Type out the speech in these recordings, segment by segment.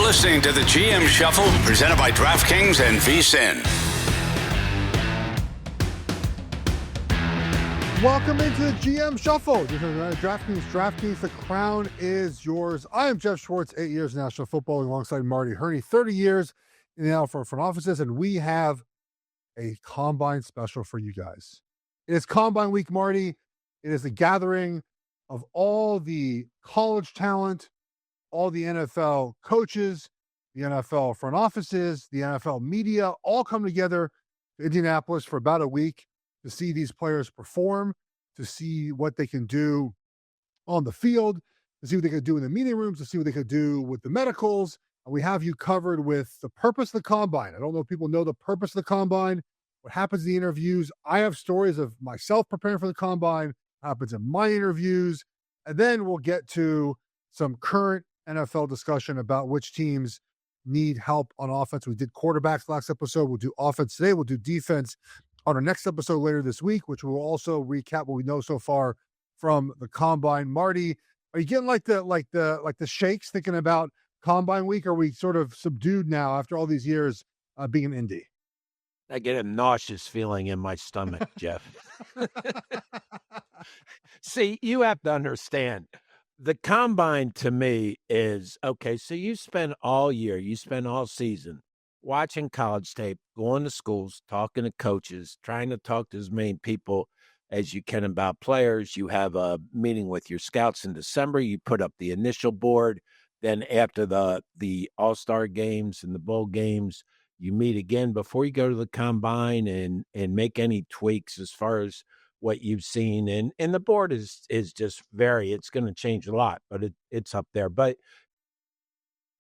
listening to the GM Shuffle, presented by DraftKings and VSiN. Welcome into the GM Shuffle. DraftKings, the crown is yours. I am Geoff Schwartz, 8 years in National Football, alongside Marty Hurney, 30 years in the NFL front offices, and we have a Combine special for you guys. It is Combine Week, Marty. It is the gathering of all the college talent, all the NFL coaches, the NFL front offices, the NFL media, all come together to Indianapolis for about a week to see these players perform, to see what they can do on the field, to see what they could do in the meeting rooms, to see what they could do with the medicals. And we have you covered with the purpose of the Combine. I don't know if people know the purpose of the Combine, what happens in the interviews. I have stories of myself preparing for the Combine, what happens in my interviews, and then we'll get to some current NFL discussion about which teams need help on offense. We did quarterbacks last episode. We'll do offense today. We'll do defense on our next episode later this week, which will also recap what we know so far from the Combine. Marty, are you getting like the shakes thinking about Combine week? Or are we sort of subdued now after all these years being in Indy? I get a nauseous feeling in my stomach, Geoff. See, you have to understand, the Combine to me is, okay, so you spend all year, you spend all season watching college tape, going to schools, talking to coaches, trying to talk to as many people as you can about players. You have a meeting with your scouts in December. You put up the initial board. Then after the All-Star games and the bowl games, you meet again before you go to the Combine and make any tweaks as far as what you've seen. And the board is just it's going to change a lot, but it's up there. But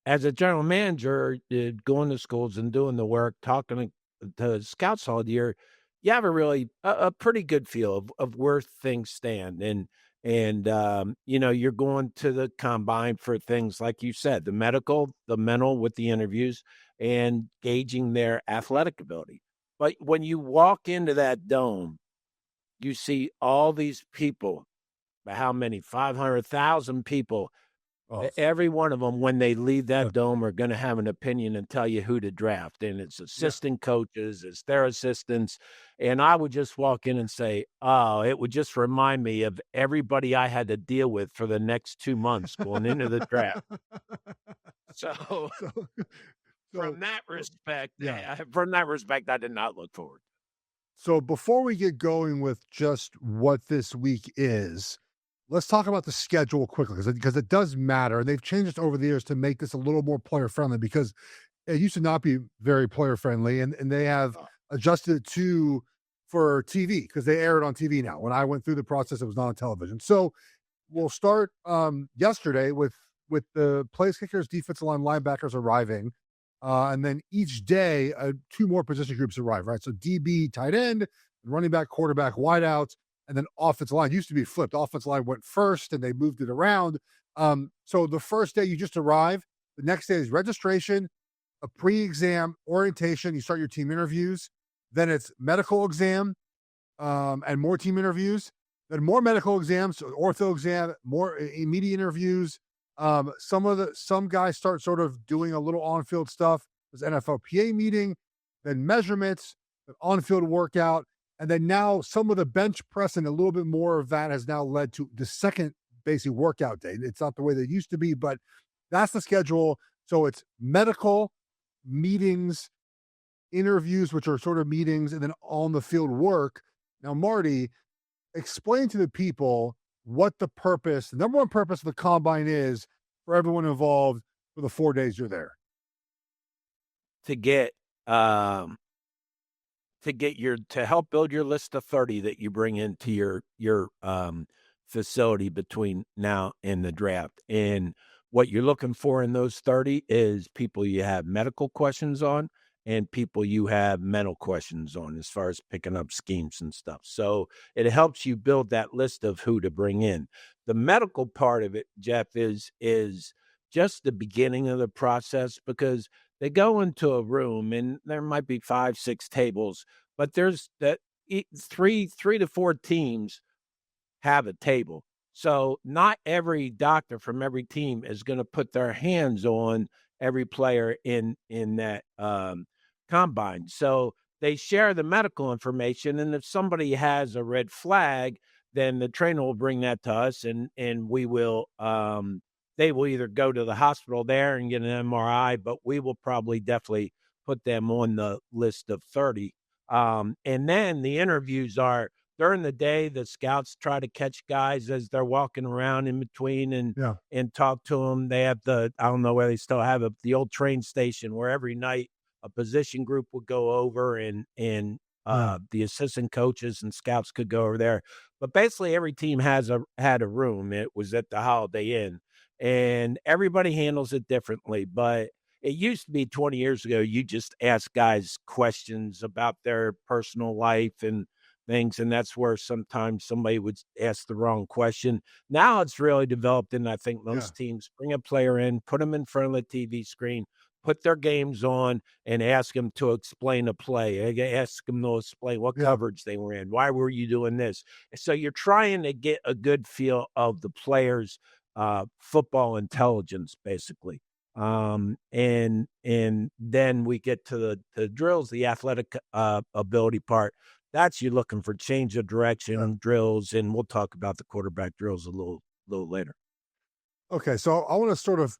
as a general manager, going to schools and doing the work, talking to scouts all year, you have a pretty good feel of where things stand. And you're going to the Combine for things like you said, the medical, the mental with the interviews, and gauging their athletic ability. But when you walk into that dome, you see all these people, how many? 500,000 people. Oh. Every one of them, when they leave that dome, are going to have an opinion and tell you who to draft. And it's assistant coaches, it's their assistants. And I would just walk in and say, oh, it would just remind me of everybody I had to deal with for the next 2 months going into the draft. So from that respect, I did not look forward. So before we get going with just what this week is, let's talk about the schedule quickly because it does matter. And they've changed it over the years to make this a little more player-friendly because it used to not be very player-friendly. And they have adjusted it for TV because they air it on TV now. When I went through the process, it was not on television. So we'll start yesterday with the place kickers, defensive line, linebackers arriving. And then each day, 2 more position groups arrive, right? So DB, tight end, running back, quarterback, wideouts, and then offensive line used to be flipped. Offensive line went first, and they moved it around. So the first day you just arrive. The next day is registration, a pre-exam, orientation. You start your team interviews. Then it's medical exam and more team interviews. Then more medical exams, so ortho exam, more immediate interviews. Some guys start sort of doing a little on-field stuff. There's NFLPA meeting, then measurements, an on-field workout, and then now some of the bench press and a little bit more of that has now led to the second basic workout day. It's not the way that it used to be, but that's the schedule. So it's medical, meetings, interviews, which are sort of meetings, and then on the field work. Now, Marty, explain to the people what the number one purpose of the Combine is for everyone involved for the 4 days you're there. To help build your list of 30 that you bring into your facility between now and the draft. And what you're looking for in those 30 is people you have medical questions on and people you have mental questions on as far as picking up schemes and stuff. So it helps you build that list of who to bring in. The medical part of it, Geoff, is just the beginning of the process because they go into a room and there might be 5-6 tables, but there's that three to four teams have a table. So not every doctor from every team is going to put their hands on every player in that combine. So they share the medical information, and if somebody has a red flag, then the trainer will bring that to us, and we will. They will either go to the hospital there and get an MRI, but we will probably definitely put them on the list of 30. And then the interviews are during the day. The scouts try to catch guys as they're walking around in between and talk to them. They have I don't know whether they still have the old train station where every night a position group would go over and the assistant coaches and scouts could go over there. But basically every team had a room. It was at the Holiday Inn, and everybody handles it differently. But it used to be 20 years ago, you just ask guys questions about their personal life and things, and that's where sometimes somebody would ask the wrong question. Now it's really developed, and I think most teams bring a player in, put them in front of the TV screen, put their games on, and ask them to explain a play. Ask them to explain what coverage they were in. Why were you doing this? So you're trying to get a good feel of the player's football intelligence, basically. And then we get to the drills, the athletic ability part. That's you looking for change of direction drills, and we'll talk about the quarterback drills a little later. Okay, so I want to sort of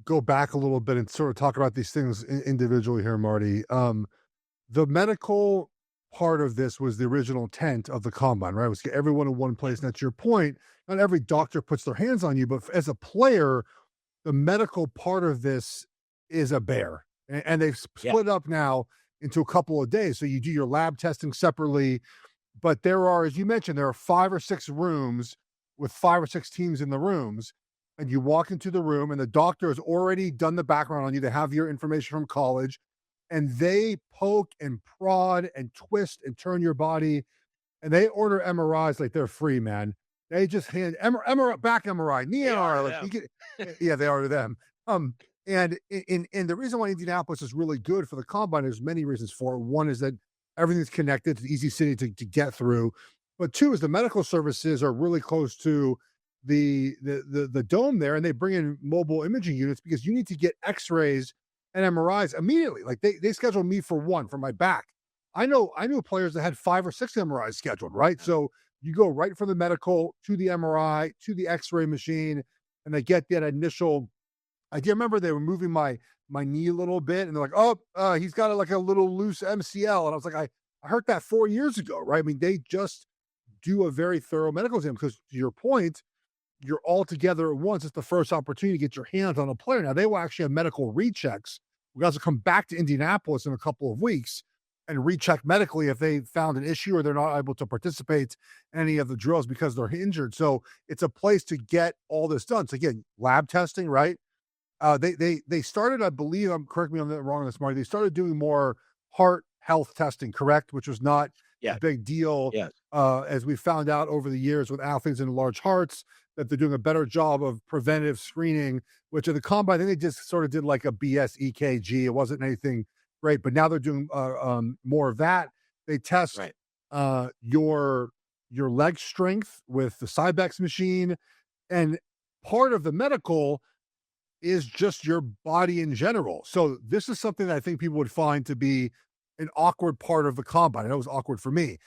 go back a little bit and sort of talk about these things individually here, Marty. The medical part of this was the original intent of the combine, right? It was to get everyone in one place. And that's your point. Not every doctor puts their hands on you, but as a player, the medical part of this is a bear. And they've split up now into a couple of days. So you do your lab testing separately, but there are, as you mentioned, there are 5 or 6 rooms with 5 or 6 teams in the rooms. And you walk into the room and the doctor has already done the background on you. They have your information from college, and they poke and prod and twist and turn your body, and they order MRIs like they're free, man. They just hand MRI, back MRI, knee MRI. They order them. And the reason why Indianapolis is really good for the combine, there's many reasons for it. One is that everything's connected. It's an easy city to get through. But 2 is the medical services are really close to the dome there, and they bring in mobile imaging units because you need to get x-rays and MRIs immediately. Like they scheduled me for my back. I knew players that had 5 or 6 MRIs scheduled, right? So you go right from the medical to the MRI to the x-ray machine, and they get that initial idea. I remember they were moving my knee a little bit, and they're like, oh, he's got like a little loose MCL. And I was like, I heard that 4 years ago, right? I mean, they just do a very thorough medical exam because, to your point, you're all together at once. It's the first opportunity to get your hands on a player. Now, they will actually have medical rechecks. We guys will come back to Indianapolis in a couple of weeks and recheck medically if they found an issue or they're not able to participate in any of the drills because they're injured. So it's a place to get all this done. So again, lab testing, right? They started, I believe, correct me if I'm wrong on this, Marty, they started doing more heart health testing, correct? Which was not a big deal. Yes. As we found out over the years with athletes in large hearts, that they're doing a better job of preventive screening, which at the combine, I think they just sort of did like a BS EKG. It wasn't anything great, but now they're doing more of that. They test your leg strength with the Cybex machine. And part of the medical is just your body in general. So this is something that I think people would find to be an awkward part of the combine. I know it was awkward for me.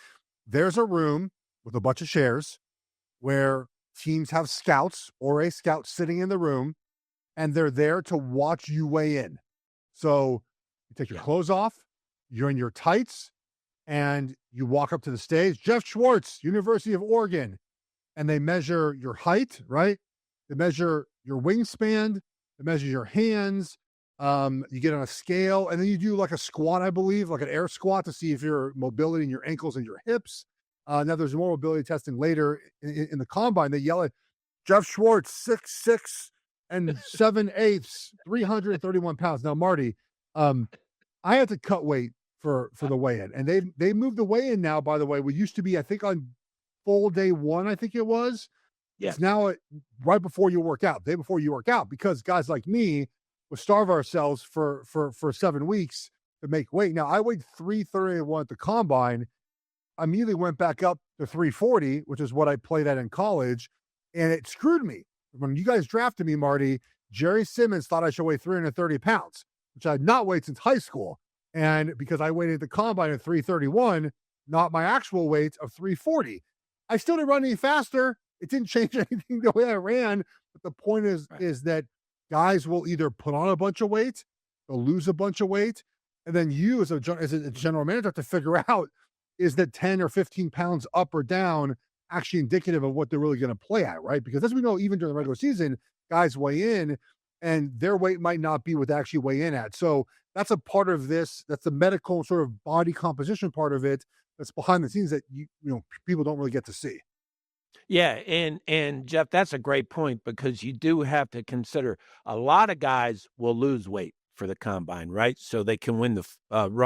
There's a room with a bunch of chairs where teams have scouts or a scout sitting in the room, and they're there to watch you weigh in. So you take your clothes off, you're in your tights, and you walk up to the stage. Geoff Schwartz, University of Oregon. And they measure your height, right? They measure your wingspan. They measure your hands. You get on a scale, and then you do like a squat, I believe, like an air squat to see if your mobility in your ankles and your hips. Now there's more mobility testing later in the combine. They yell at Geoff Schwartz, 6'6" and 7/8, 331 pounds. Now, Marty, I had to cut weight for the weigh-in, and they moved the weigh-in now, by the way. We used to be, I think, on full day 1, I think it was. It's now right before you work out, day before you work out, because guys like me would starve ourselves for 7 weeks to make weight. Now, I weighed 331 at the combine. I immediately went back up to 340, which is what I played at in college, and it screwed me. When you guys drafted me, Marty, Jerry Simmons thought I should weigh 330 pounds, which I had not weighed since high school. And because I weighed at the combine at 331, not my actual weight of 340. I still didn't run any faster. It didn't change anything the way I ran. But the point is that guys will either put on a bunch of weight, they'll lose a bunch of weight, and then you as a general manager have to figure out, is that 10 or 15 pounds up or down actually indicative of what they're really going to play at, right? Because as we know, even during the regular season, guys weigh in and their weight might not be what they actually weigh in at. So that's a part of this. That's the medical sort of body composition part of it that's behind the scenes that people don't really get to see. Yeah, and Geoff, that's a great point because you do have to consider a lot of guys will lose weight for the combine, right? So they can run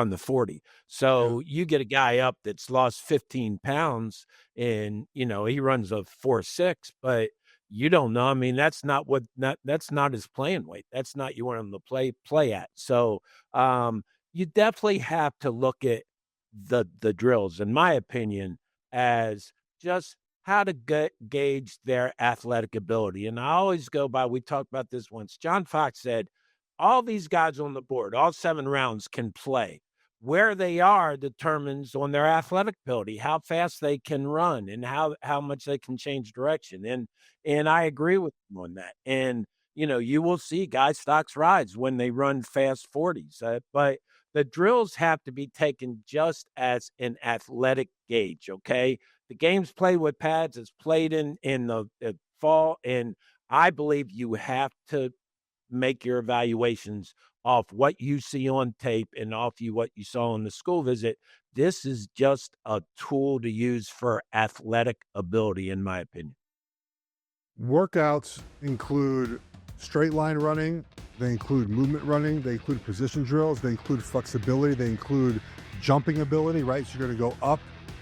the 40. So you get a guy up that's lost 15 pounds and, he runs a 4.6, but you don't know. I mean, that's not his playing weight. That's not you want him to play at. So you definitely have to look at the drills, in my opinion, as just how to gauge their athletic ability. And I always go by, we talked about this once. John Fox said, all these guys on the board, all 7 rounds can play. Where they are determines on their athletic ability, how fast they can run and how much they can change direction. And I agree with him on that. And, you will see guys' stocks rise when they run fast 40s. But the drills have to be taken just as an athletic gauge, okay? The game's played with pads. It's played in the fall. And I believe you have to make your evaluations off what you see on tape and off what you saw on the school visit. This is just a tool to use for athletic ability, in my opinion. Workouts include straight line running. They include movement running. They include position drills. They include flexibility. They include jumping ability, right? So you're going to go up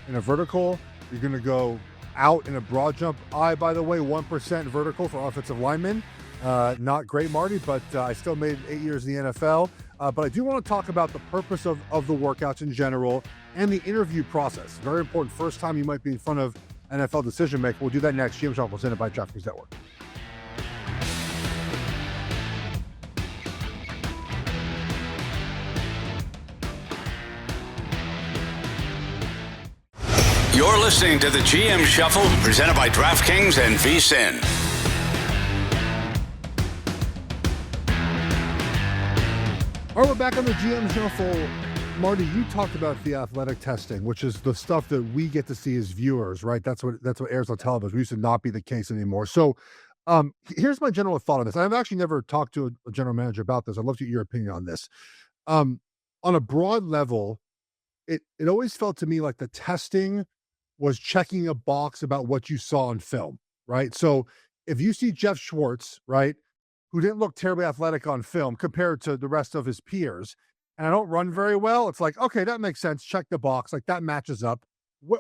in a vertical. You're going to go out in a broad jump. By the way, 1% vertical for offensive linemen. Not great, Marty, but I still made 8 years in the NFL. But I do want to talk about the purpose of the workouts in general and the interview process. Very important. First time you might be in front of NFL decision maker. We'll do that next. Geoff Schwartz presented by DraftKings Network. You're listening to the GM Shuffle, presented by DraftKings and VSiN. All right, we're back on the GM Shuffle. Marty, you talked about the athletic testing, which is the stuff that we get to see as viewers, right? That's what airs on television. It used to not be the case anymore. So here's my general thought on this. I've actually never talked to a general manager about this. I'd love to get your opinion on this. On a broad level, it always felt to me like the testing was checking a box about what you saw on film, right? So if you see Geoff Schwartz, right, who didn't look terribly athletic on film compared to the rest of his peers, and I don't run very well, it's like, okay, that makes sense. Check the box. Like that matches up.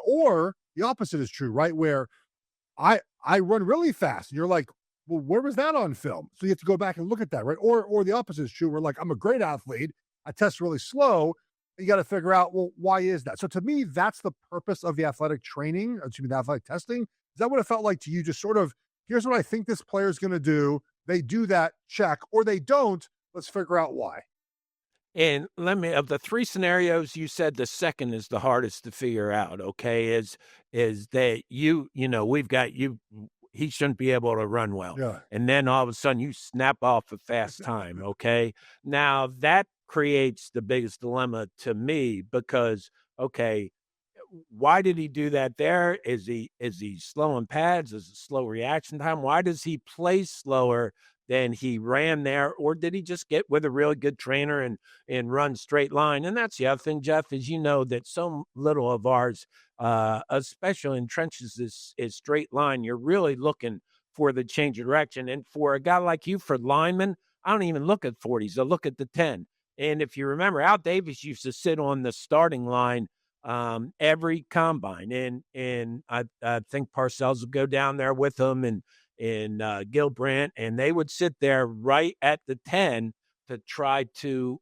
Or the opposite is true, right? Where I run really fast. And you're like, well, where was that on film? So you have to go back and look at that, right? Or the opposite is true. Where like, I'm a great athlete. I test really slow. You got to figure out, well, why is that? So to me, that's the purpose of the athletic training, the athletic testing. Is that what it felt like to you? Just sort of, here's what I think this player is going to do. They do that, check, or they don't. Let's figure out why. And of the 3 scenarios, you said the second is the hardest to figure out, okay? Is that we've got you, he shouldn't be able to run well. Yeah. And then all of a sudden you snap off a fast time, okay? Now that creates the biggest dilemma to me because, okay, why did he do that there? Is he slow in pads? Is it slow reaction time? Why does he play slower than he ran there? Or did he just get with a really good trainer and run straight line? And that's the other thing, Geoff, is that so little of ours, especially in trenches, is straight line. You're really looking for the change of direction. And for a guy like you, for linemen, I don't even look at 40s. I look at the 10. And if you remember, Al Davis used to sit on the starting line every combine, and I think Parcells would go down there with him and Gilbrandt, and they would sit there right at the 10 to try to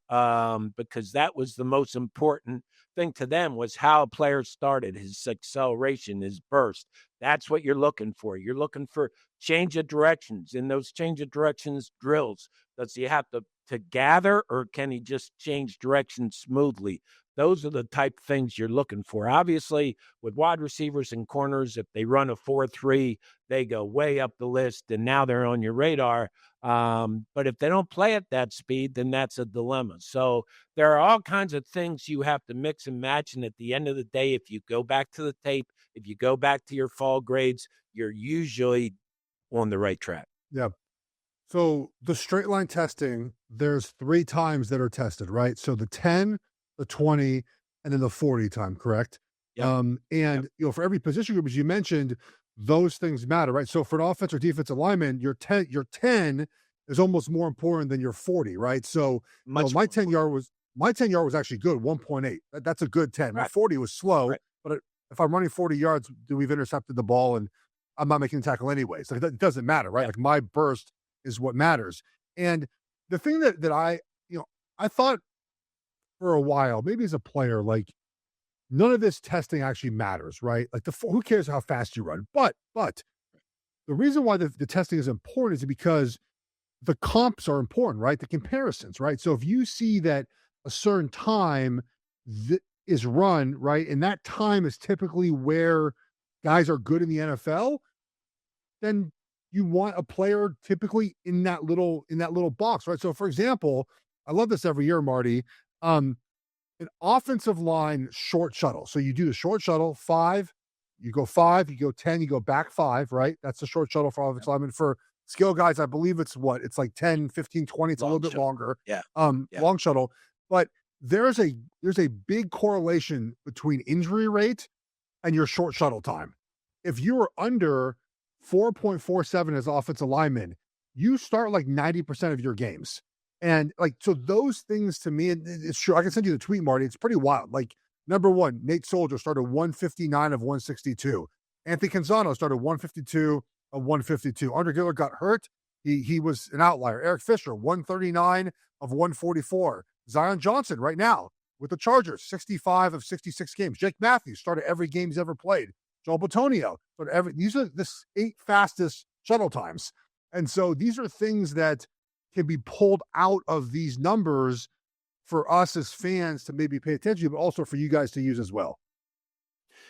because that was the most important thing to them was how a player started, his acceleration, his burst. That's what you're looking for. You're looking for change of directions. In those change of directions drills, does he have to gather, or can he just change direction smoothly? Those are the type of things you're looking for. Obviously, with wide receivers and corners, if they run a 4-3, they go way up the list, and now they're on your radar. But if they don't play at that speed, then that's a dilemma. So there are all kinds of things you have to mix and match. And at the end of the day, if you go back to the tape, if you go back to your fall grades, you're usually on the right track. Yeah. So the straight line testing, there's 3 times that are tested, right? So the 10, the 20, and then the 40 time, correct? Yep. And for every position group, as you mentioned, those things matter, right? So for an offense or defensive lineman, your 10 is almost more important than your 40, right? So my 10-yard was actually good, 1.8. That's a good 10. My 40 was slow, but if I'm running 40 yards, we've intercepted the ball and I'm not making the tackle anyways. Like, it doesn't matter, right? Like, my burst is what matters. And the thing that I thought for a while, maybe as a player, like, none of this testing actually matters, right? Like, who cares how fast you run? But the reason why the testing is important is because the comps are important, right? The comparisons, right? So if you see that a certain time is run, right, and that time is typically where guys are good in the NFL, then you want a player typically in that little box, right? So for example, I love this every year, Marty. An offensive line short shuttle. So you do the short shuttle, 5, you go 5, you go 10, you go back 5, right? That's the short shuttle for offensive linemen. For skill guys, I believe it's like 10, 15, 20. It's a little bit longer. Yeah. Long shuttle. But there's a big correlation between injury rate and your short shuttle time. If you are under 4.47 as offensive lineman, you start like 90% of your games. And so those things to me, it's true. I can send you the tweet, Marty. It's pretty wild. Like, number 1, Nate Soldier started 159 of 162. Anthony Canzano started 152 of 152. Andre Giller got hurt. He was an outlier. Eric Fisher, 139 of 144. Zion Johnson right now with the Chargers, 65 of 66 games. Jake Matthews started every game he's ever played. Joel Bitonio started these are the 8 fastest shuttle times. And so these are things that can be pulled out of these numbers for us as fans to maybe pay attention to, but also for you guys to use as well.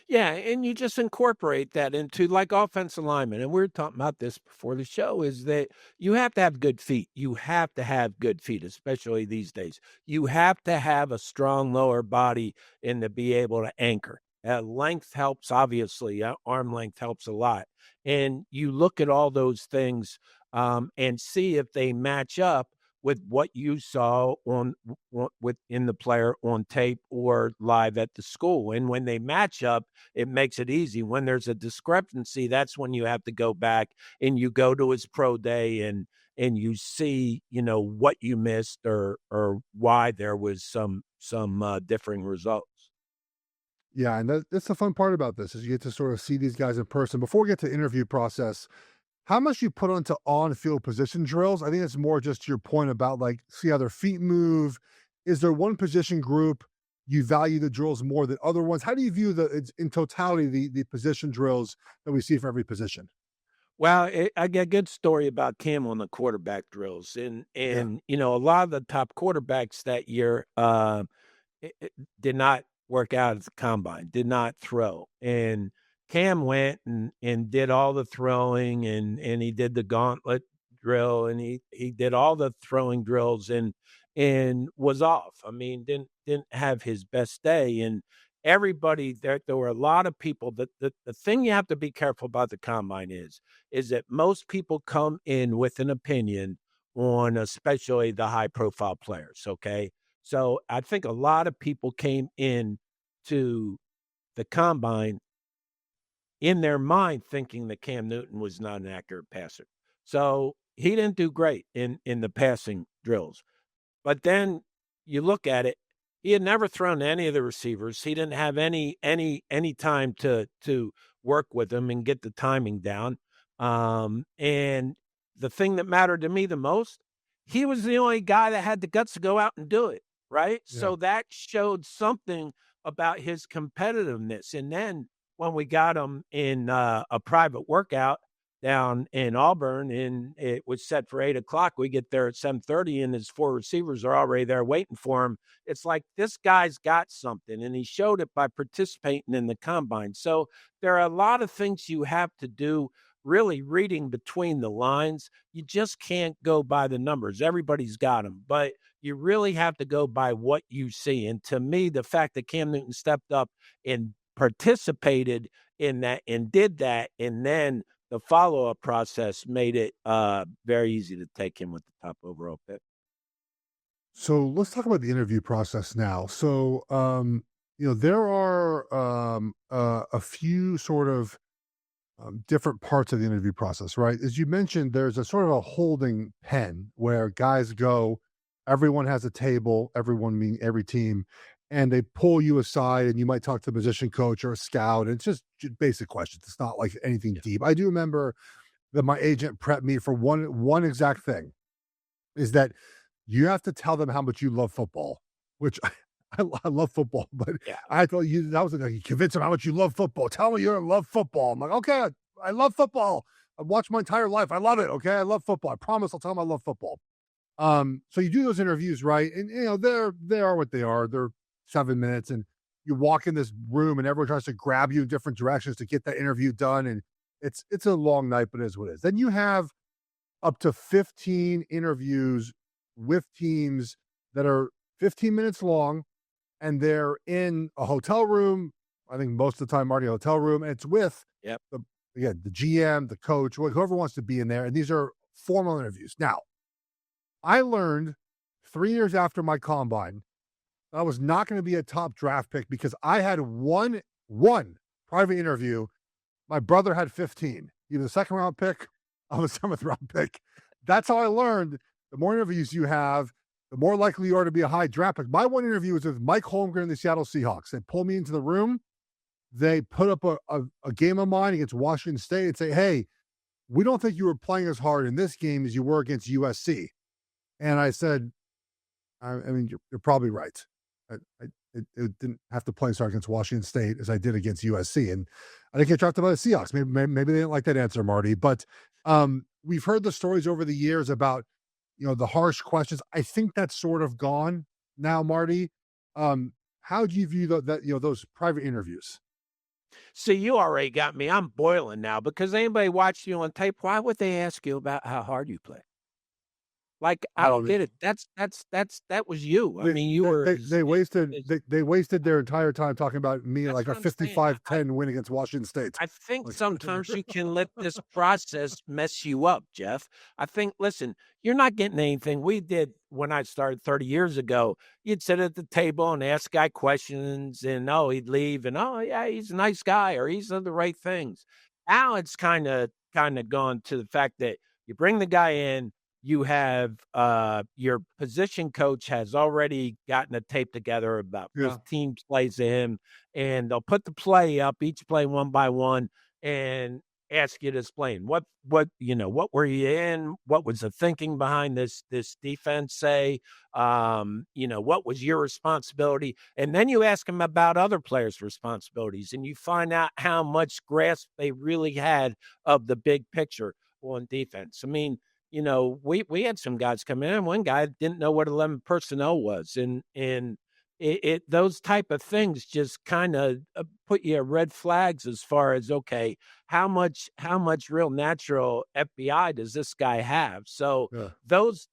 Yeah, and you just incorporate that into, like, offensive linemen, and we were talking about this before the show, is that you have to have good feet. You have to have good feet, especially these days. You have to have a strong lower body and to be able to anchor. Length helps, obviously. Arm length helps a lot. And you look at all those things and see if they match up with what you saw in the player on tape or live at the school. And when they match up, it makes it easy. When there's a discrepancy, that's when you have to go back and you go to his pro day and you see, what you missed or why there was some differing results. Yeah, and that's the fun part about this is you get to sort of see these guys in person. Before we get to the interview process, how much you put onto on-field position drills? I think it's more just your point about, like, see how their feet move. Is there one position group you value the drills more than other ones? How do you view in totality the position drills that we see for every position? Well, I get a good story about Cam on the quarterback drills, and a lot of the top quarterbacks that year did not work out at the combine, did not throw, and Cam went and did all the throwing, and he did the gauntlet drill, and he did all the throwing drills and was off. I mean, didn't have his best day, and everybody there were a lot of people that the thing you have to be careful about the combine is that most people come in with an opinion on especially the high profile players. Okay. So I think a lot of people came in to the combine in their mind thinking that Cam Newton was not an accurate passer. So he didn't do great in the passing drills. But then you look at it, he had never thrown to any of the receivers. He didn't have any time to work with them and get the timing down. And the thing that mattered to me the most, he was the only guy that had the guts to go out and do it, right? Yeah. So that showed something about his competitiveness. And then when we got him in a private workout down in Auburn, and it was set for 8:00. We get there at 7:30, and his 4 receivers are already there waiting for him. It's like this guy's got something, and he showed it by participating in the combine. So there are a lot of things you have to do, really reading between the lines. You just can't go by the numbers. Everybody's got them, but you really have to go by what you see. And to me, the fact that Cam Newton stepped up and participated in that and did that, and then the follow-up process made it very easy to take him with the top overall pick. So let's talk about the interview process now. So, there are a few sort of different parts of the interview process, right? As you mentioned, there's a sort of a holding pen where guys go, everyone has a table, everyone meaning every team, and they pull you aside and you might talk to the position coach or a scout. And it's just basic questions. It's not like anything deep. I do remember that my agent prepped me for one exact thing, is that you have to tell them how much you love football, which I love football, but Yeah. I thought that was like, you convince them how much you love football. Tell me you love football. I'm like, okay, I love football. I've watched my entire life. I love it. Okay. I love football. I promise I'll tell them I love football. So you do those interviews, right? And they are what they are. They're 7 minutes, and you walk in this room and everyone tries to grab you in different directions to get that interview done. And it's a long night, but it is what it is. Then you have up to 15 interviews with teams that are 15 minutes long, and they're in a hotel room. I think most of the time, Marty, a hotel room, and it's with the GM, the coach, whoever wants to be in there. And these are formal interviews. Now, I learned 3 years after my combine, I was not going to be a top draft pick because I had one private interview. My brother had 15. He was a second round pick. I was a 7th round pick. That's how I learned the more interviews you have, the more likely you are to be a high draft pick. My one interview was with Mike Holmgren and the Seattle Seahawks. They pulled me into the room. They put up a game of mine against Washington State and say, hey, we don't think you were playing as hard in this game as you were against USC. And I said, I mean, you're probably right. It didn't have to play as hard against Washington State as I did against USC. And I didn't get drafted by the Seahawks. Maybe they didn't like that answer, Marty. But we've heard the stories over the years about, the harsh questions. I think that's sort of gone now, Marty. How do you view those private interviews? See, you already got me. I'm boiling now because anybody watched you on tape, why would they ask you about how hard you play? Like, I don't get it. That was you. I mean, you were. They wasted their entire time talking about me, like a 55-10 win against Washington State. I think sometimes you can let this process mess you up, Geoff. I think, listen, you're not getting anything. We did when I started 30 years ago. You'd sit at the table and ask guy questions, and he'd leave, and yeah, he's a nice guy, or he's done the right things. Now it's kind of gone to the fact that you bring the guy in. You have your position coach has already gotten a tape together about 15 plays of him, and they'll put the play up, each play one by one, and ask you to explain what were you in? What was the thinking behind this defense? Say, what was your responsibility? And then you ask them about other players' responsibilities, and you find out how much grasp they really had of the big picture on defense. I mean, we had some guys come in. One guy didn't know what 11 personnel was, and it those type of things just kind of put you at red flags as far as, okay, how much real natural FBI does this guy have? So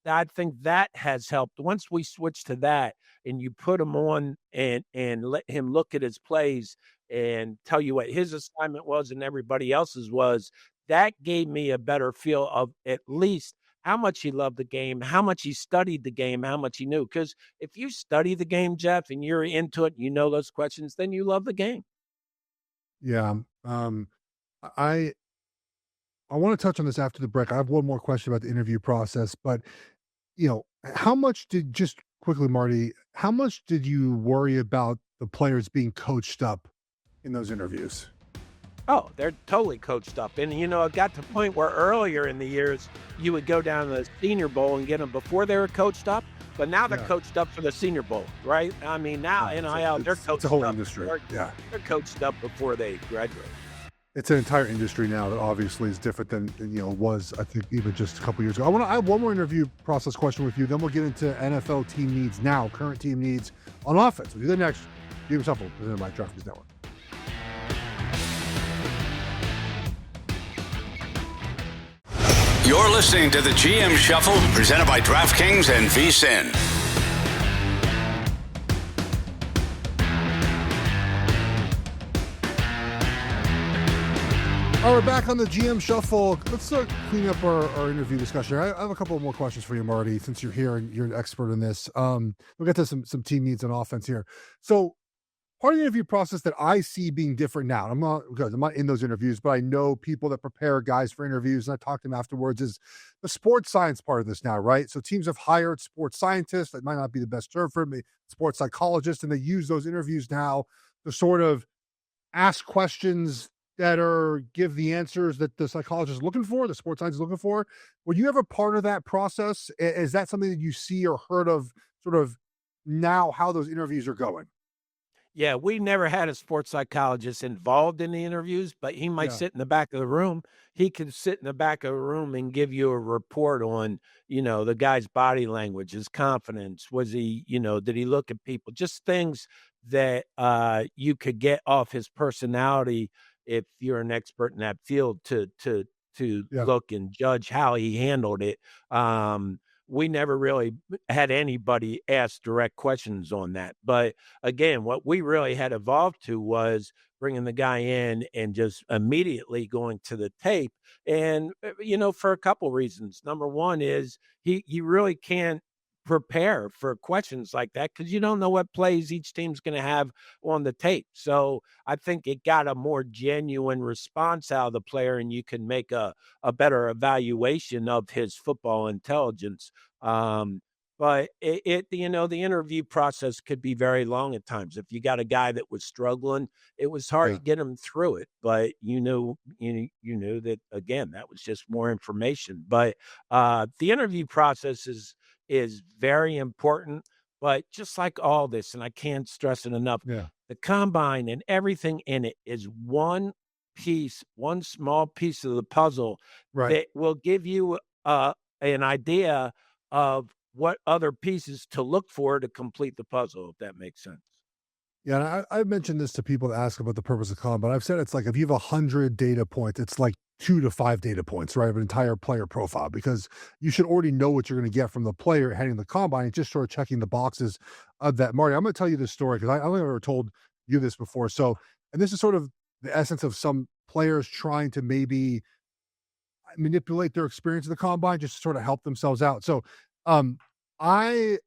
I think that has helped. Once we switch to that, and you put him on and let him look at his plays and tell you what his assignment was and everybody else's was. That gave me a better feel of at least how much he loved the game, how much he studied the game, how much he knew. Because if you study the game, Geoff, and you're into it, those questions, then you love the game. Yeah. I want to touch on this after the break. I have one more question about the interview process, but just quickly, Marty, how much did you worry about the players being coached up in those interviews? Oh, they're totally coached up. And, it got to the point where earlier in the years, you would go down to the Senior Bowl and get them before they were coached up. But now they're Yeah. coached up for the Senior Bowl, right? I mean, now Yeah, NIL, they're coached it's a whole up. industry. Yeah. They're coached up before they graduate. It's an entire industry now that obviously is different than was, I think, even just a couple years ago. I have one more interview process question with you. Then we'll get into NFL team needs now, current team needs on offense. We'll do the next GM Shuffle presented by DraftKings Network. You're listening to the GM Shuffle, presented by DraftKings and VSiN. All right, we're back on the GM Shuffle. Let's start cleaning up our interview discussion. I have a couple more questions for you, Marty, since you're here and you're an expert in this. We'll get to some team needs on offense here. So part of the interview process that I see being different now, I'm not in those interviews, but I know people that prepare guys for interviews, and I talk to them afterwards, is the sports science part of this now, right? So teams have hired sports scientists. That might not be the best term for it, sports psychologists, and they use those interviews now to sort of ask questions that give the answers that the psychologist is looking for, the sports science is looking for. Were you ever part of that process? Is that something that you see or heard of sort of now, how those interviews are going? Yeah, we never had a sports psychologist involved in the interviews, but he might sit in the back of the room. He could sit in the back of the room and give you a report on, the guy's body language, his confidence. Was he, did he look at people? Just things that you could get off his personality if you're an expert in that field to look and judge how he handled it. We never really had anybody ask direct questions on that. But again, what we really had evolved to was bringing the guy in and just immediately going to the tape. And, for a couple reasons. Number one is he really can't prepare for questions like that because you don't know what plays each team's going to have on the tape. So I think it got a more genuine response out of the player, and you can make a better evaluation of his football intelligence. But the interview process could be very long at times. If you got a guy that was struggling, it was hard to get him through it. But you knew that, again, that was just more information. But the interview process is very important. But just like all this, and I can't stress it enough, the combine and everything in it is one small piece of the puzzle that will give you an idea of what other pieces to look for to complete the puzzle, if that makes sense. Yeah, and I've mentioned this to people that ask about the purpose of combine. I've said it's like if you have 100 data points, it's like 2 to 5 data points, right, of an entire player profile, because you should already know what you're going to get from the player heading the combine. It's just sort of checking the boxes of that. Marty, I'm going to tell you this story because I don't think I've ever told you this before. So, and this is sort of the essence of some players trying to maybe manipulate their experience of the combine just to sort of help themselves out. So, my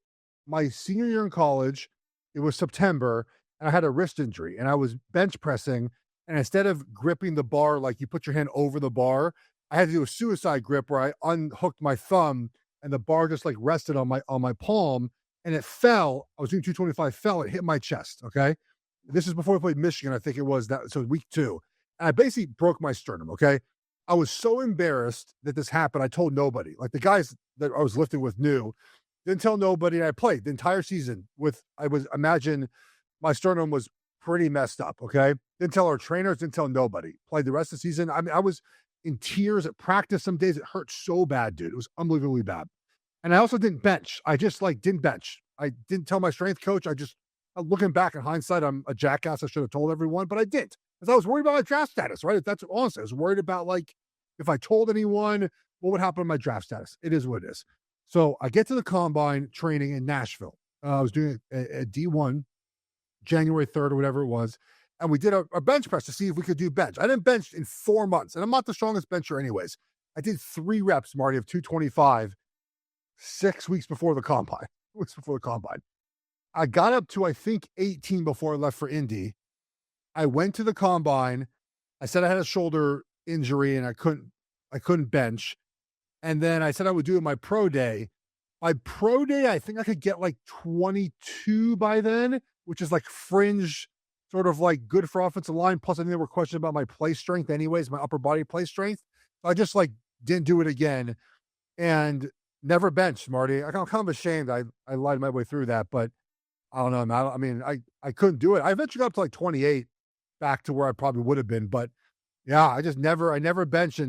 senior year in college, it was September, and I had a wrist injury, and I was bench pressing, and instead of gripping the bar like you put your hand over the bar, I had to do a suicide grip where I unhooked my thumb, and the bar just like rested on my palm, and it fell. I was doing 225, fell, it hit my chest. Okay, this is before we played Michigan, I think it was that. So week 2, and I basically broke my sternum. Okay, I was so embarrassed that this happened. I told nobody. Like the guys that I was lifting with knew. Didn't tell nobody. And I played the entire season imagine my sternum was pretty messed up. Okay. Didn't tell our trainers, didn't tell nobody. Played the rest of the season. I mean, I was in tears at practice. Some days it hurt so bad, dude. It was unbelievably bad. And I also didn't bench. I just didn't bench. I didn't tell my strength coach. Looking back in hindsight, I'm a jackass. I should have told everyone, but I didn't. Because I was worried about my draft status, right? That's honestly, I was worried about if I told anyone, what would happen to my draft status? It is what it is. So I get to the combine training in Nashville. I was doing a D1, January 3rd or whatever it was. And we did a bench press to see if we could do bench. I didn't bench in 4 months. And I'm not the strongest bencher anyways. I did 3 reps, Marty, of 225, 6 weeks before the combine. I got up to, I think, 18 before I left for Indy. I went to the combine. I said I had a shoulder injury and I couldn't bench. And then I said I would do it my pro day. My pro day, I think I could get 22 by then, which is fringe, sort of good for offensive line. Plus, I think there were questions about my play strength anyways, my upper body play strength. So I just didn't do it again. And Never benched, Marty. I'm kind of ashamed. I lied my way through that, but I don't know, man. I mean, I couldn't do it. I eventually got up to like 28, back to where I probably would have been, but yeah, I never bench.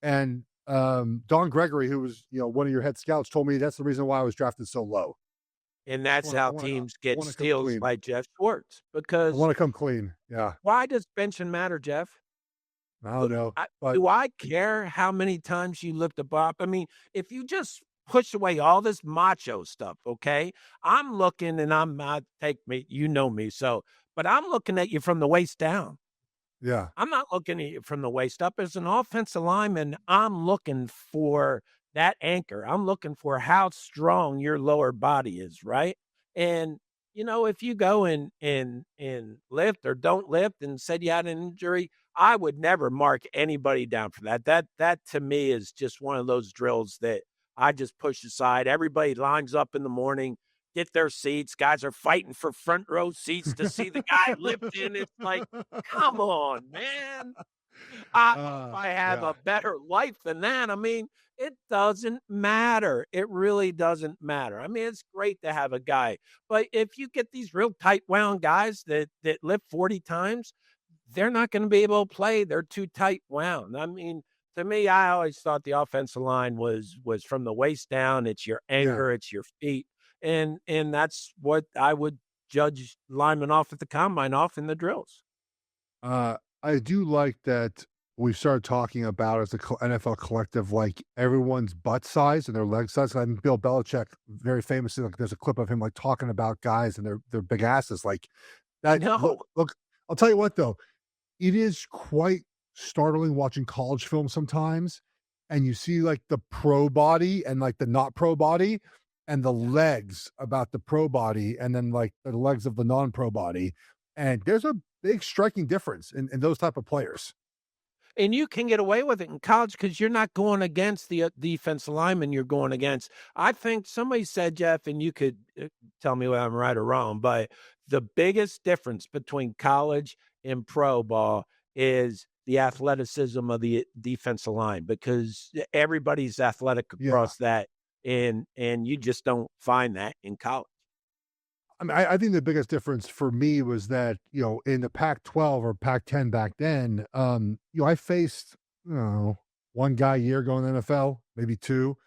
And Don Gregory, who was, one of your head scouts, told me that's the reason why I was drafted so low. And that's how teams get wanna come steals clean. by Geoff Schwartz. I Because want to come clean. Yeah. why does benching matter, Geoff? I don't know, but Do I care how many times you lift a bar? I mean, if you just push away all this macho stuff, okay? I'm looking and I'm not take me, you know me, so but I'm looking at you from the waist down. yeah. I'm not looking at you from the waist up. As an offensive lineman, I'm looking for that anchor. I'm looking for how strong your lower body is, right? And if you go and lift or don't lift and said you had an injury, I would never mark anybody down for that. That to me is just one of those drills that I just push aside. Everybody lines up in the morning, get their seats. Guys are fighting for front row seats to see the guy lift in. It's like, come on, man. I hope I have Yeah. a better life than that. I mean, it doesn't matter. It really doesn't matter. I mean, it's great to have a guy, but if you get these real tight wound guys that lift 40 times, they're not going to be able to play. They're too tight wound. I mean, to me, I always thought the offensive line was from the waist down. It's your Yeah. anchor, it's your feet, and that's what I would judge linemen off at the combine off in the drills. I do like that we started talking about as a NFL collective, like everyone's butt size and their leg size. I mean, Bill Belichick, very famously, like there's a clip of him like talking about guys and their big asses, like that. No, Look, I'll tell you what though, it is quite startling watching college films sometimes, and you see like the pro body and like the not pro body, and the legs about the pro body, and then like the legs of the non-pro body, and there's a big striking difference in those type of players. and you can get away with it in college because you're not going against the defensive lineman you're going against. I think somebody said, Geoff, and you could tell me whether I'm right or wrong, but the biggest difference between college and pro ball is the athleticism of the defensive line because everybody's athletic Yeah. across that, and you just don't find that in college. I mean, I think the biggest difference for me was that, in the Pac-12 or Pac-10 back then, I faced, one guy a year going to the NFL, maybe two,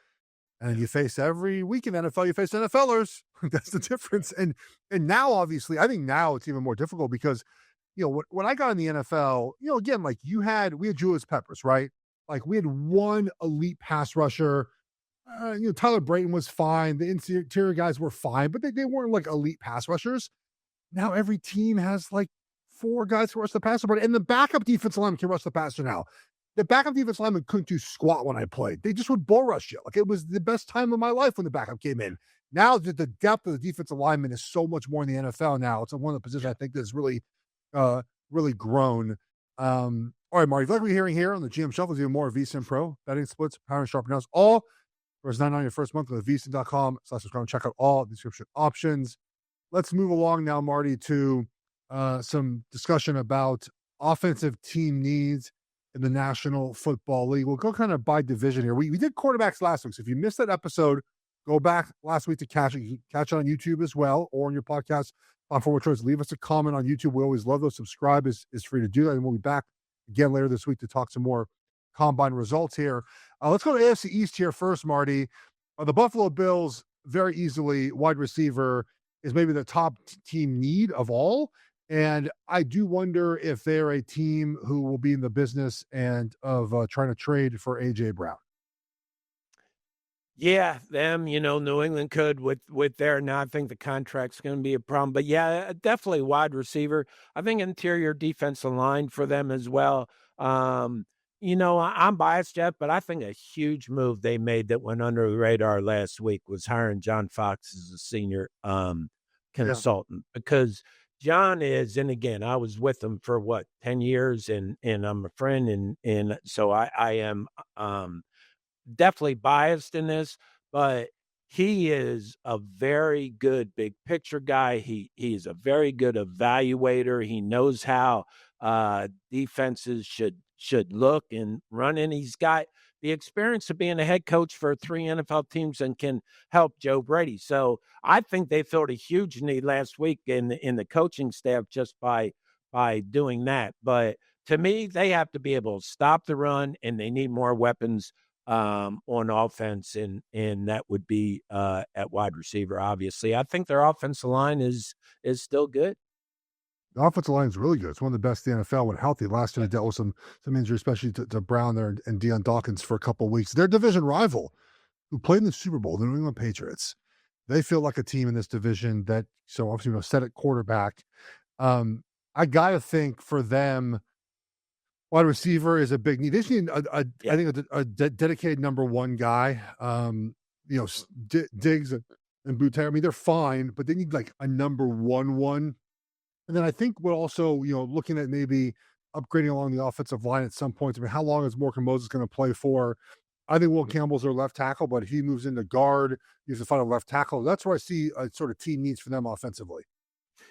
and you face every week in NFL, you face NFLers. That's the difference. And now, obviously, I think now it's even more difficult because, when I got in the NFL, again, like we had Julius Peppers, right? Like we had one elite pass rusher. Tyler Brayton was fine. The interior guys were fine, but they weren't like elite pass rushers. Now every team has like four guys who rush the passer, but and the backup defensive lineman can rush the passer now. The backup defensive lineman couldn't do squat when I played. They just would bull rush you. Like it was the best time of my life when the backup came in. Now the depth of the defensive lineman is so much more in the NFL now. It's one of the positions I think that's really grown. All right, Marty, like we're hearing here on the GM Shuffle, even more VSiN Pro, betting splits, power and sharp analysis, all for $9.99 your first month. Go to vsin.com/subscribe and check out all the subscription options. Let's move along now, Marty, to some discussion about offensive team needs in the National Football League. We'll go kind of by division here. We did quarterbacks last week, so if you missed that episode, go back last week to catch it. You can catch it on YouTube as well, or on your podcast platform of choice. Leave us a comment on YouTube. We always love those. Subscribe is free to do that, and we'll be back again later this week to talk some more combine results here. Let's go to AFC East here first, Marty. The Buffalo Bills, very easily, wide receiver is maybe the top team need of all. And I do wonder if they're a team who will be in the business and of trying to trade for A.J. Brown. Yeah, them, New England could with their now. I think the contract's going to be a problem, but yeah, definitely wide receiver. I think interior defensive line for them as well. I'm biased, Geoff, but I think a huge move they made that went under the radar last week was hiring John Fox as a senior consultant because John is, and again, I was with him for 10 years and I'm a friend and so I am definitely biased in this, but he is a very good big picture guy. He's a very good evaluator. He knows how defenses should look and run. And he's got the experience of being a head coach for 3 NFL teams and can help Joe Brady. So I think they filled a huge need last week in the coaching staff just by doing that. But to me, they have to be able to stop the run, and they need more weapons on offense, and that would be at wide receiver. Obviously, I think their offensive line is still good. The offensive line is really good. It's one of the best in the NFL when healthy. Last year, they dealt with some injuries, especially to Brown there and Deion Dawkins for a couple of weeks. Their division rival, who played in the Super Bowl, the New England Patriots, they feel like a team in this division that, so obviously, set at quarterback. I got to think for them, wide receiver is a big need. They just need, I think, a dedicated number one guy. Diggs and Boutte. I mean, they're fine, but they need like a number one. And then I think we're also, looking at maybe upgrading along the offensive line at some point. I mean, how long is Morgan Moses going to play for? I think Will Campbell's their left tackle, but if he moves into guard, you have to find a left tackle. That's where I see a sort of team needs for them offensively.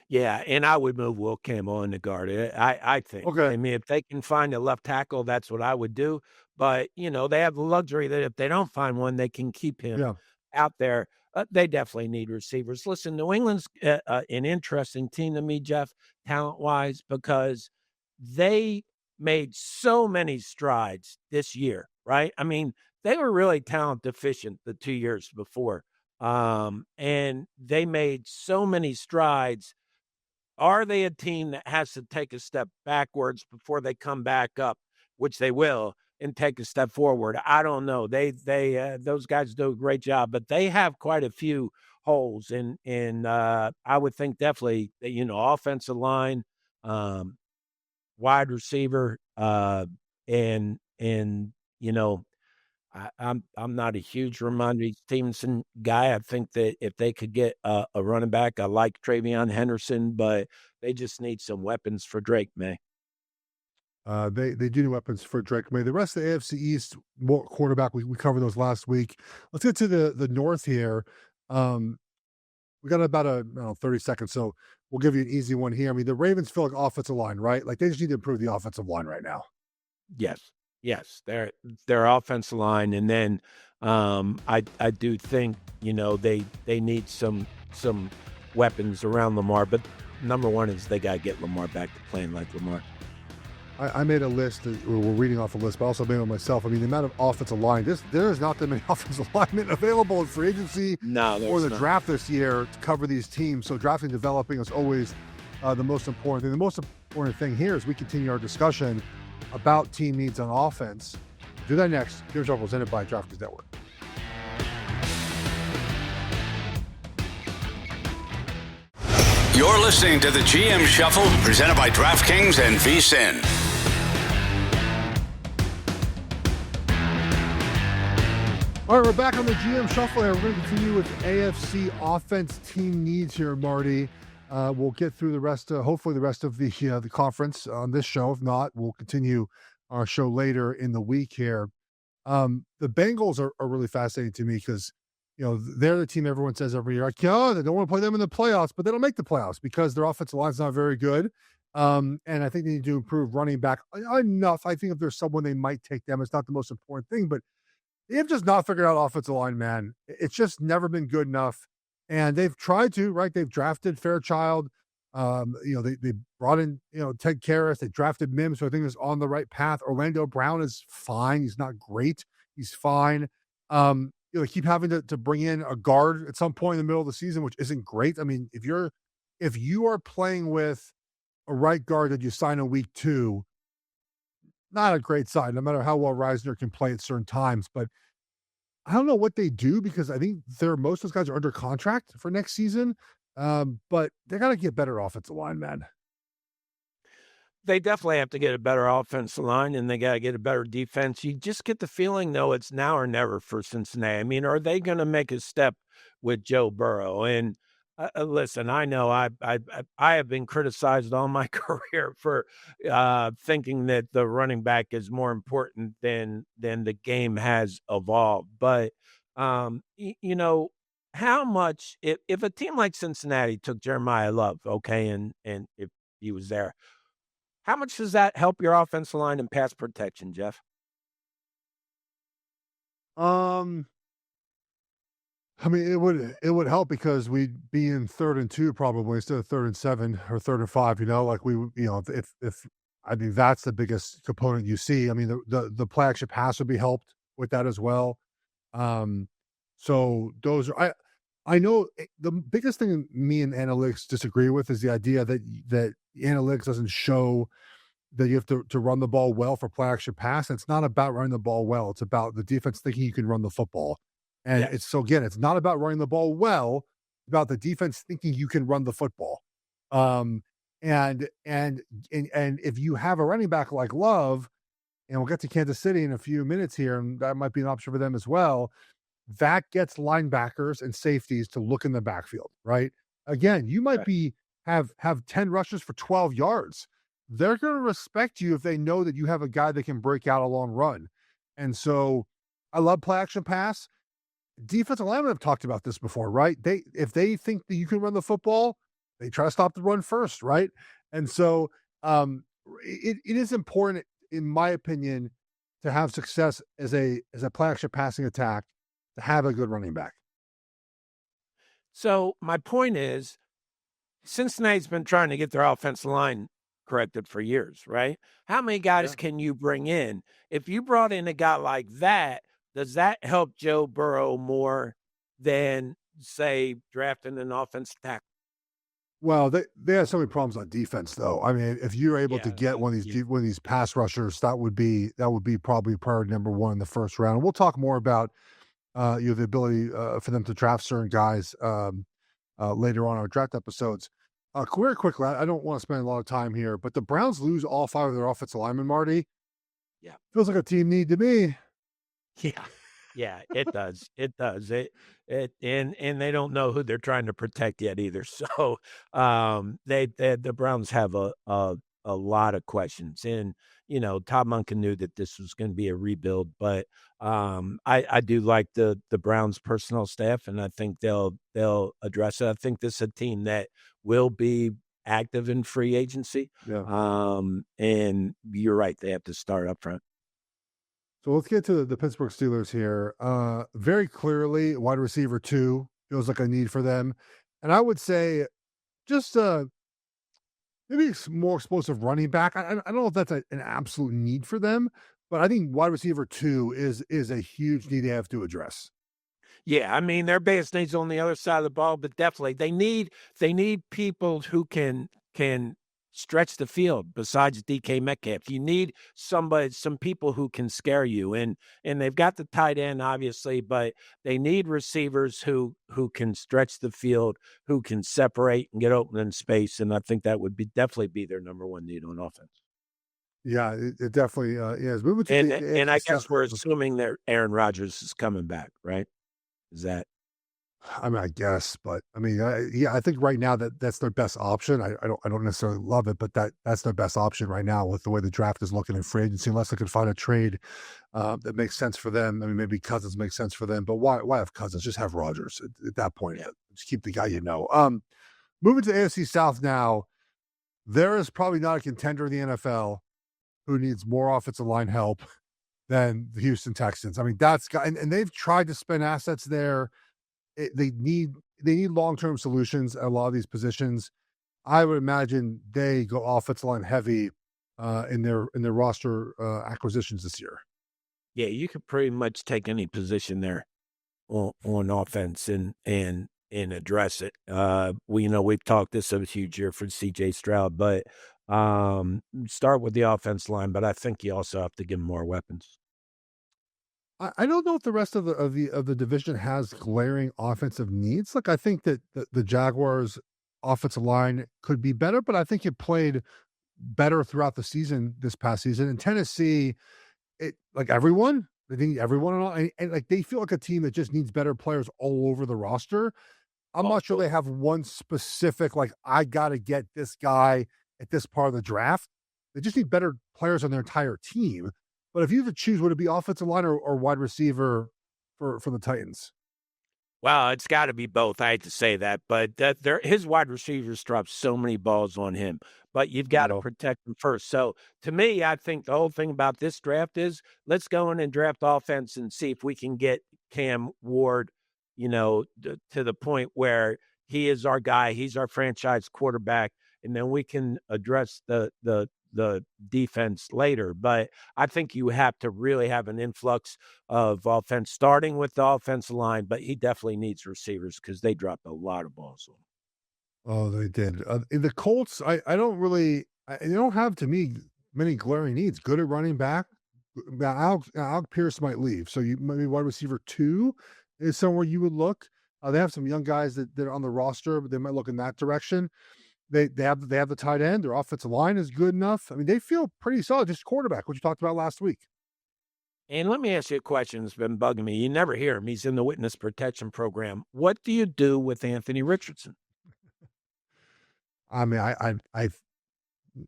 Yeah, and I would move Will Campbell into guard. I think. Okay. I mean, if they can find a left tackle, that's what I would do. But they have the luxury that if they don't find one, they can keep him out there. They definitely need receivers. Listen, New England's an interesting team to me, Geoff, talent-wise, because they made so many strides this year, right? I mean, they were really talent deficient the 2 years before, and they made so many strides. Are they a team that has to take a step backwards before they come back up, which they will, and take a step forward? I don't know. They those guys do a great job, but they have quite a few holes. And I would think definitely that, offensive line, wide receiver, and I'm not a huge Ramondre Stevenson guy. I think that if they could get a running back, I like Travion Henderson, but they just need some weapons for Drake May. They do need weapons for Drake May. The rest of the AFC East quarterback, we covered those last week. Let's get to the North here. We got about 30 seconds, so we'll give you an easy one here. I mean, the Ravens feel like offensive line, right? Like they just need to improve the offensive line right now. Yes, their offensive line, and then I do think they need some weapons around Lamar, but number one is they got to get Lamar back to playing like Lamar. I made a list. We're reading off a list, but I also made it myself. I mean, the amount of offensive line. There is not that many offensive linemen available in free agency or the draft this year to cover these teams. So drafting, developing is always the most important thing. The most important thing here is we continue our discussion about team needs on offense. Do that next. Here's our presented by DraftKings Network. You're listening to the GM Shuffle, presented by DraftKings and VSiN. All right, we're back on the GM Shuffle here. We're going to continue with AFC offense team needs here, Marty. We'll get through the rest, hopefully the rest of the conference on this show. If not, we'll continue our show later in the week here. The Bengals are really fascinating to me because, they're the team everyone says every year, like, they don't want to play them in the playoffs, but they don't make the playoffs because their offensive line's not very good. And I think they need to improve running back enough. I think if there's someone they might take them, it's not the most important thing, but they've just not figured out offensive line, man. It's just never been good enough. And they've tried to, right? They've drafted Fairchild. They brought in, Ted Karras. They drafted Mims, so I think is on the right path. Orlando Brown is fine. He's not great. He's fine. They keep having to bring in a guard at some point in the middle of the season, which isn't great. I mean, if you are playing with a right guard that you sign in week 2, not a great sign, no matter how well Reisner can play at certain times. But I don't know what they do because I think most of those guys are under contract for next season. But they got to get better offensive line, man. They definitely have to get a better offensive line, and they got to get a better defense. You just get the feeling, though, it's now or never for Cincinnati. I mean, are they going to make a step with Joe Burrow? And listen, I know I have been criticized all my career for thinking that the running back is more important than the game has evolved. But how much if a team like Cincinnati took Jeremiah Love, okay, and if he was there, How much does that help your offensive line and pass protection, Geoff? Um, I mean, it would help because we'd be in 3rd and 2 probably instead of 3rd and 7 or 3rd and 5. Like we, if I mean that's the biggest component you see. I mean, the play action pass would be helped with that as well. Um, so those are I know the biggest thing me and analytics disagree with is the idea that analytics doesn't show that you have to run the ball well for play action pass. It's not about running the ball well. It's about the defense thinking you can run the football. And Yes. it's not about running the ball well, it's about the defense thinking you can run the football. Um, and if you have a running back like Love, and we'll get to Kansas City in a few minutes here, and that might be an option for them as well. That gets linebackers and safeties to look in the backfield, right? Again, you might Right. be have 10 rushes for 12 yards. They're going to respect you if they know that you have a guy that can break out a long run. And so I love play action pass. Defensive linemen have talked about this before, right? If they think that you can run the football, they try to stop the run first, right? And so it is important, in my opinion, to have success as a play action passing attack, to have a good running back. So my point is, Cincinnati's been trying to get their offensive line corrected for years, right? How many guys Yeah. can you bring in? If you brought in a guy like that, does that help Joe Burrow more than, say, drafting an offensive tackle? Well, they have so many problems on defense, though. I mean, if you're able to Yeah, get one of these pass rushers, that would be probably priority number one in the first round. And we'll talk more about the ability for them to draft certain guys later on in our draft episodes. Very quickly, I don't want to spend a lot of time here, but the Browns lose all 5 of their offensive linemen, Marty. yeah. Feels like a team need to me. Yeah. Yeah, it does. It does. And they don't know who they're trying to protect yet either. So they the Browns have a lot of questions. And Todd Monken knew that this was going to be a rebuild, but I do like the Browns personnel staff, and I think they'll address it. I think this is a team that will be active in free agency. Yeah. And you're right, they have to start up front. So let's get to the Pittsburgh Steelers here. Very clearly, wide receiver 2 feels like a need for them. And I would say just maybe more explosive running back. I don't know if that's an absolute need for them, but I think wide receiver 2 is a huge need they have to address. Yeah, I mean, their base needs on the other side of the ball, but definitely they need people who can stretch the field besides DK Metcalf. You need some people who can scare you, and they've got the tight end obviously, but they need receivers who can stretch the field, who can separate and get open in space, and I think that would definitely be their number one need on offense. Yeah, it definitely is. Moving to And the and AFC I South. guess we're assuming that Aaron Rodgers is coming back, right? Is that I mean, I guess, but I mean, I think right now that's their best option. I don't necessarily love it, but that's their best option right now with the way the draft is looking in free agency. Unless they can find a trade that makes sense for them. I mean, maybe Cousins makes sense for them, but why have Cousins? Just have Rodgers at that point. yeah. Just keep the guy you know. Moving to the AFC South now. There is probably not a contender in the NFL who needs more offensive line help than the Houston Texans. I mean, and they've tried to spend assets there. They need long-term solutions at a lot of these positions. I would imagine they go offensive line heavy in their roster acquisitions this year. Yeah, you could pretty much take any position there on offense and address it. We've talked this is a huge year for CJ Stroud, but start with the offense line, but I think you also have to give him more weapons. I don't know if the rest of the division has glaring offensive needs. Like I think that the Jaguars offensive line could be better, but I think it played better throughout the season this past season. In Tennessee, they need everyone and like they feel like a team that just needs better players all over the roster. I'm not sure they have one specific, like, I got to get this guy at this part of the draft. They just need better players on their entire team. But if you have to choose, would it be offensive line or wide receiver for the Titans? Well, it's got to be both. I hate to say that, but his wide receivers drop so many balls on him. But you've got to No. protect him first. So to me, I think the whole thing about this draft is let's go in and draft offense and see if we can get Cam Ward, to the point where he is our guy. He's our franchise quarterback, and then we can address the defense later. But I think you have to really have an influx of offense, starting with the offensive line, but he definitely needs receivers because they dropped a lot of balls on him. Oh, they did. The Colts, I don't really, they don't have to me many glaring needs. Good at running back. Now, Alec Pierce might leave, so you maybe wide receiver 2 is somewhere you would look. They have some young guys that are on the roster, but they might look in that direction. They have the tight end. Their offensive line is good enough. I mean, they feel pretty solid. Just quarterback, what you talked about last week. And let me ask you a question that's been bugging me. You never hear him. He's in the witness protection program. What do you do with Anthony Richardson? I mean,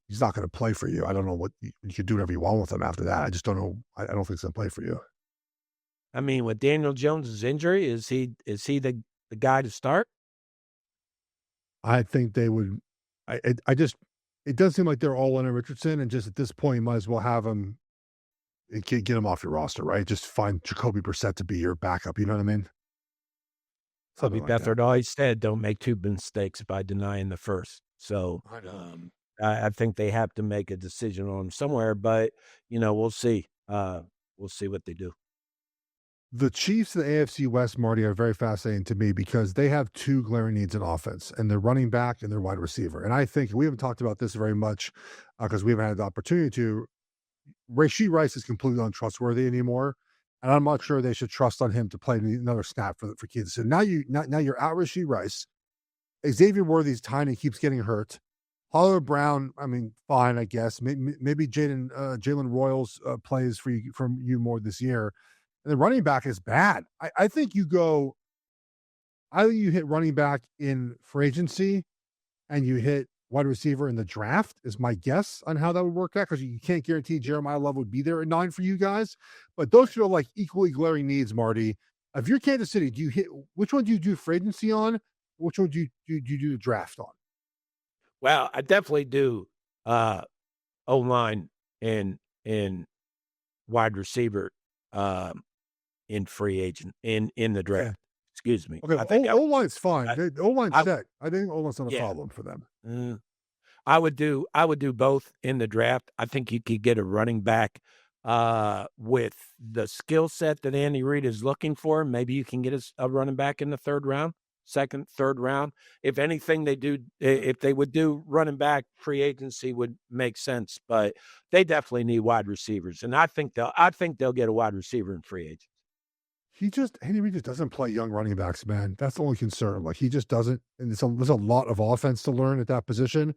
he's not going to play for you. I don't know what you could do whatever you want with him after that. I just don't know. I don't think he's going to play for you. I mean, with Daniel Jones's injury, is he the guy to start? I think they would. It does seem like they're all in on Richardson, and just at this point, you might as well have him and get him off your roster, right? Just find Jacoby Brissett to be your backup. You know what I mean? Bobby Something like that. Beathard always said, "Don't make two mistakes by denying the first." So I know. I think they have to make a decision on him somewhere, but we'll see. We'll see what they do. The Chiefs and the AFC West, Marty, are very fascinating to me because they have 2 glaring needs in offense, and their running back and their wide receiver. And I think we haven't talked about this very much because we haven't had the opportunity to. Rashee Rice is completely untrustworthy anymore, and I'm not sure they should trust on him to play another snap for Kansas City. Now you're out Rashee Rice. Xavier Worthy's tiny, keeps getting hurt. Hollywood Brown, I mean, fine, I guess. Maybe Jalen Royals plays from you more this year. And the running back is bad. I think you hit running back in free agency and you hit wide receiver in the draft is my guess on how that would work out, because you can't guarantee Jeremiah Love would be there at 9 for you guys. But those feel like equally glaring needs, Marty. If you're Kansas City, which one do you do free agency on? Which one do you do the draft on? Well, I definitely do O-line and wide receiver in free agent in the draft. Okay. Excuse me. Okay, I think O-line's fine. O-line's I set. I think O-line's not a yeah. problem for them. I would do both in the draft. I think you could get a running back with the skill set that Andy Reid is looking for. Maybe you can get a running back in the second, third round. If anything, if they would do running back, free agency would make sense. But they definitely need wide receivers, and I think they'll get a wide receiver in free agents. Andy Reid just doesn't play young running backs, man. That's the only concern. Like, he just doesn't, and there's a lot of offense to learn at that position,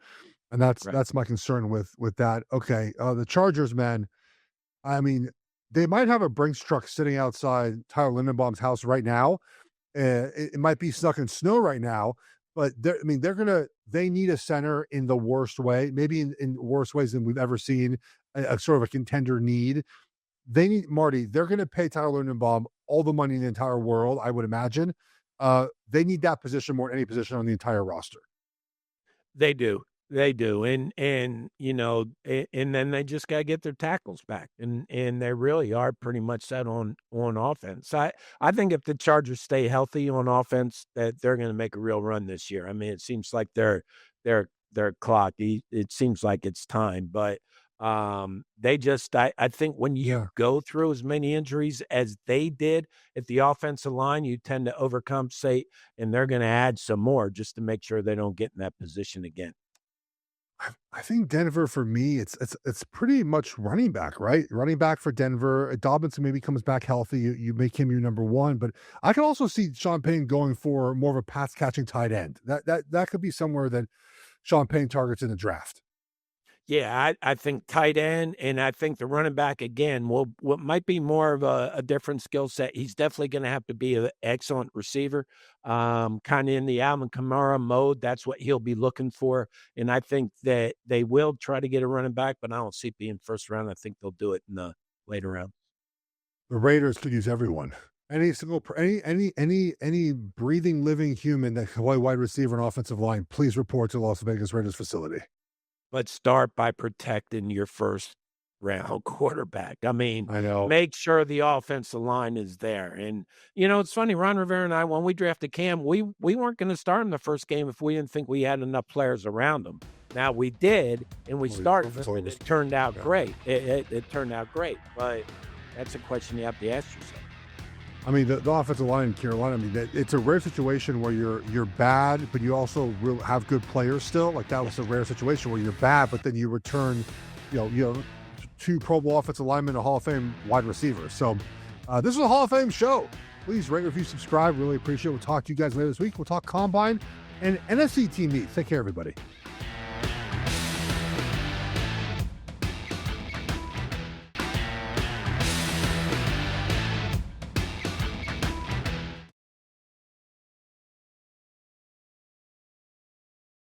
and that's my concern with that. Okay, the Chargers, man. I mean, they might have a Brinks truck sitting outside Tyler Lindenbaum's house right now. It might be stuck in snow right now, but they need a center in the worst way, maybe in worse ways than we've ever seen a sort of a contender need. They need Marty. They're going to pay Tyler Lindenbaum all the money in the entire world, I would imagine. They need that position more than any position on the entire roster. They do. And then they just got to get their tackles back. And they really are pretty much set on offense. I think if the Chargers stay healthy on offense, that they're going to make a real run this year. I mean, it seems like their clock, it seems like it's time, but I think when you go through as many injuries as they did at the offensive line, you tend to overcompensate, and they're going to add some more just to make sure they don't get in that position again. I think Denver, for me, it's pretty much running back, right? Running back for Denver. Dobbinson maybe comes back healthy. You make him your number 1, but I can also see Sean Payne going for more of a pass catching tight end. That could be somewhere that Sean Payne targets in the draft. Yeah, I think tight end, and I think the running back, again, what might be more of a different skill set. He's definitely going to have to be an excellent receiver, kind of in the Alvin Kamara mode. That's what he'll be looking for, and I think that they will try to get a running back, but I don't see it being first round. I think they'll do it in the later round. The Raiders could use everyone. Any single any breathing living human that can play wide receiver and offensive line, please report to Las Vegas Raiders facility. But start by protecting your first round quarterback. I mean, I know. make sure the offensive line is there. And, it's funny, Ron Rivera and I, when we drafted Cam, we weren't going to start him the first game if we didn't think we had enough players around him. Now we did, and we started him, and it turned out great. It turned out great, but that's a question you have to ask yourself. I mean, the offensive line in Carolina, I mean, it's a rare situation where you're bad, but you also have good players still. Like, that was a rare situation where you're bad, but then you return, 2 Pro Bowl offensive linemen, a Hall of Fame wide receiver. So this is a Hall of Fame show. Please rate, review, subscribe. Really appreciate it. We'll talk to you guys later this week. We'll talk Combine and NFC team meets. Take care, everybody.